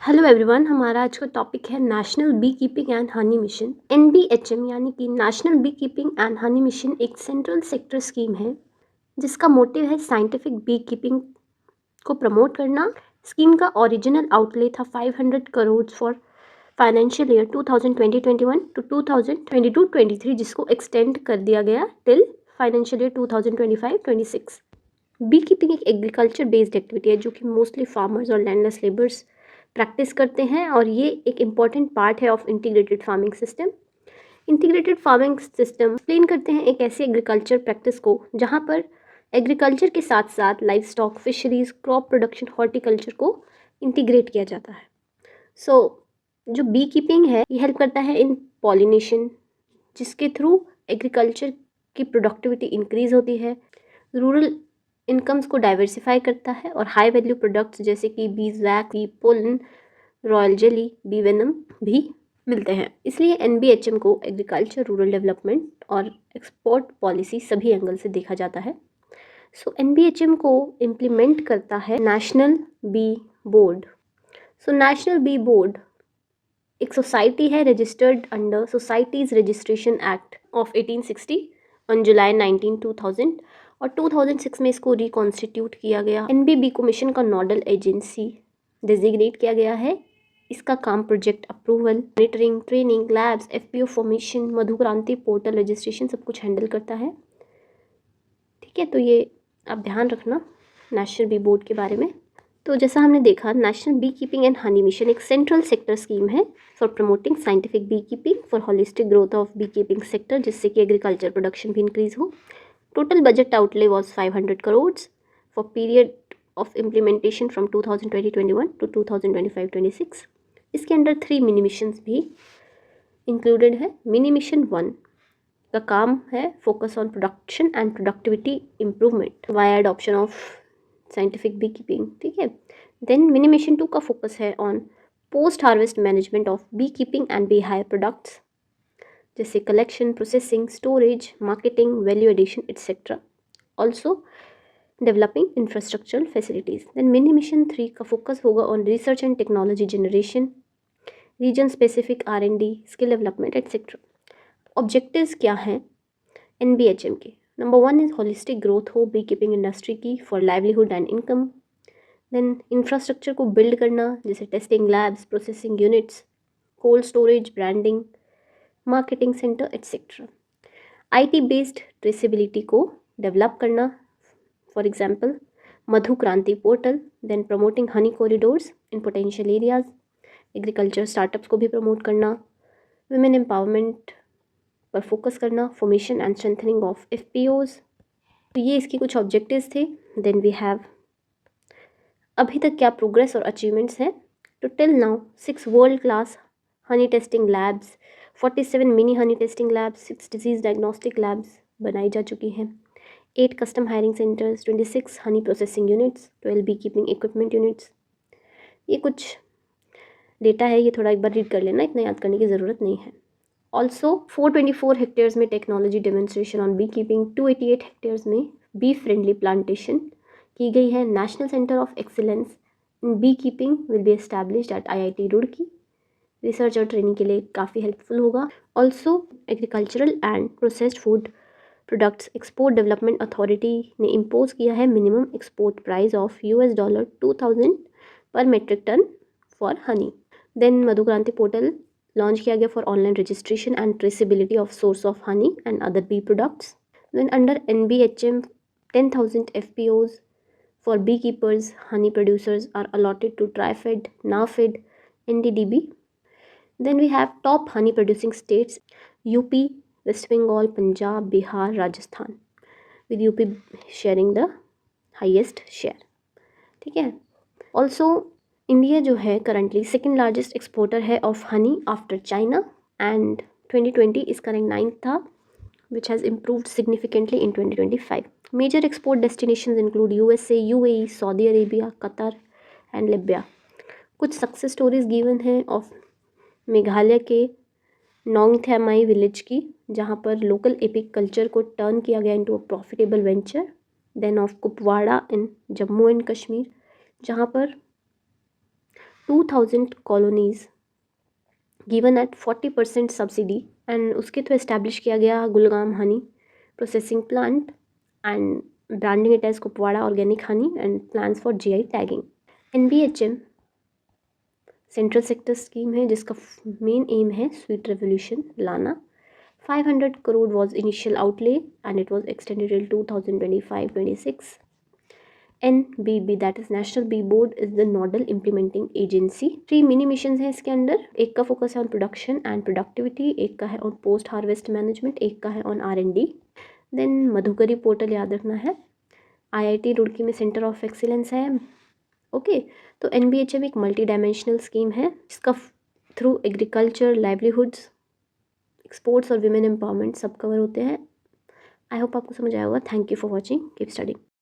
Hello everyone, हमारा आज का टॉपिक है national bee keeping and honey mission. NBHM यानी कि national bee keeping and honey mission एक सेंट्रल सेक्टर स्कीम है जिसका मोटिव है साइंटिफिक बी कीपिंग को प्रमोट करना। स्कीम का ओरिजिनल आउटले था 500 crore for financial year 2020-21 to 2022-23, जिसको एक्सटेंड कर दिया गया till financial year 2025-26। Bee keeping एक एग्रीकल्चर बेस्ड एक्टिविटी है जो कि मोस्टली फार्मर्स और लैंडलेस लेबर्स प्रैक्टिस करते हैं, और ये एक इम्पॉर्टेंट पार्ट है of integrated farming system. Integrated farming system explain करते हैं एक ऐसी एग्रीकल्चर प्रैक्टिस को जहाँ पर एग्रीकल्चर के साथ साथ life stock, fisheries, crop production, horticulture को इंटीग्रेट किया जाता है। जो बी कीपिंग है ये हेल्प करता है इन पॉलिनेशन, जिसके थ्रू एग्रीकल्चर की प्रोडक्टिविटी इंक्रीज होती है, रूरल इनकम्स को डाइवर्सिफाई करता है, और हाई वैल्यू प्रोडक्ट्स जैसे कि beeswax, bee pollen, royal jelly, bee venom भी मिलते हैं। इसलिए एनबीएचएम को एग्रीकल्चर, रूरल डेवलपमेंट और एक्सपोर्ट पॉलिसी सभी एंगल से देखा जाता है। एनबीएचएम को इम्प्लीमेंट करता है national bee board. National bee board एक सोसाइटी है registered under societies registration act of 1860 on July 19, 2000, और 2006 में इसको रिकॉन्स्टिट्यूट किया गया। एनबीबी को मिशन का नोडल एजेंसी डेजिग्नेट किया गया है। इसका काम project approval, monitoring, training, labs, FPO formation, Madhukranti portal registration सब कुछ हैंडल करता है। ठीक है, तो ये आप ध्यान रखना नेशनल बी बोर्ड के बारे में। तो जैसा हमने देखा, national bee keeping and honey mission एक सेंट्रल सेक्टर स्कीम है for promoting scientific bee keeping for holistic growth of bee keeping sector, जिससे कि एग्रीकल्चर प्रोडक्शन भी इंक्रीज हो। Total budget outlay was 500 crore for period of implementation from 2020-21 to 2025-26। इसके under 3 mini missions भी included है। Mini mission 1 का काम है focus on production and productivity improvement via adoption of scientific bee keeping. ठीक है, देन मिनी मिशन 2 का focus है on post harvest management of bee keeping and bee hive products, जैसे collection, processing, storage, marketing, value addition etcetera. Also developing infrastructural facilities. Then mini mission 3 का focus होगा on research and technology generation, region specific R&D, skill development etcetera. Objectives क्या हैं NBHM के? Number 1 is holistic growth हो bee keeping industry की for livelihood and income. Then infrastructure को build करना, जैसे testing labs, processing units, cold storage, branding, marketing centre etcetera. IT based traceability को develop करना, for example Madhukranti portal. Then promoting honey corridors in potential areas, agriculture startups को भी promote करना, women empowerment पर focus करना, formation and strengthening of FPOs. तो ये इसके कुछ ऑब्जेक्टिव्स थे। देन वी हैव अभी तक क्या प्रोग्रेस और अचीवमेंट्स हैं। तो till now 6 world class honey testing labs, 47 mini honey testing labs, 6 disease diagnostic labs बनाई जा चुकी हैं, 8 custom hiring centres, 26 honey processing units, 12 bee keeping equipment units. ये कुछ डेटा है, ये थोड़ा एक बार रीड कर लेना, इतना याद करने की ज़रूरत नहीं है। ऑल्सो 424 हेक्टेयर्स में technology demonstration on bee keeping, 288 hectares में बी फ्रेंडली प्लांटेशन की गई है। National centre of excellence in bee keeping will be established at IIT Roorkee. Research और ट्रेनिंग के लिए काफ़ी हेल्पफुल होगा। Also agricultural and processed food products export development authority ने इम्पोज किया है minimum export price of $2000 per metric tonne for honey. Then Madhukranti portal launch किया गया for online registration and traceability of source of honey and other bee products. Then under NBHM 10,000 FPOs for beekeepers, honey producers are allotted to TriFed, NAFED, NDDB. Then we have top honey producing states: UP, West Bengal, Punjab, Bihar, Rajasthan, with UP sharing the highest share. ठीक है, also India जो है currently second largest exporter है of honey after China, and 2020 इसका rank 9 था, which has improved significantly in 2025. Major export destinations include USA, UAE, Saudi Arabia, Qatar and Libya. कुछ success stories given हैं of Meghalaya के Nongthymmai village की, जहाँ पर local apiculture को टर्न किया गया into a profitable venture. Then of Kupwara in Jammu and Kashmir, जहाँ पर 2000 colonies given at 40% subsidy, and उसके थ्रू इस्टेब्लिश किया गया Gulgam honey processing plant and branding it as Kupwara organic honey and plans for GI tagging. NBHM central sector scheme है जिसका main M है sweet revolution लाना। 500 crore was initial outlay and it was extended till 2025-26. NBB, that is National Bee Board, is the nodal implementing agency. 3 mini missions हैं इसके अंदर। एक का focus है ऑन प्रोडक्शन एंड प्रोडक्टिविटी, एक का है ऑन पोस्ट हार्वेस्ट मैनेजमेंट, एक का है ऑन R&D। देन मधुकरी पोर्टल याद रखना है। IIT रुड़की में सेंटर ऑफ एक्सीलेंस है। ओके, तो NBHM एक मल्टी डायमेंशनल स्कीम है जिसका थ्रू एग्रीकल्चर, लाइवलीहुड्स, एक्सपोर्ट्स और विमेन एम्पावरमेंट सब कवर होते हैं। आई होप आपको समझ आया होगा। Thank you for watching, keep studying.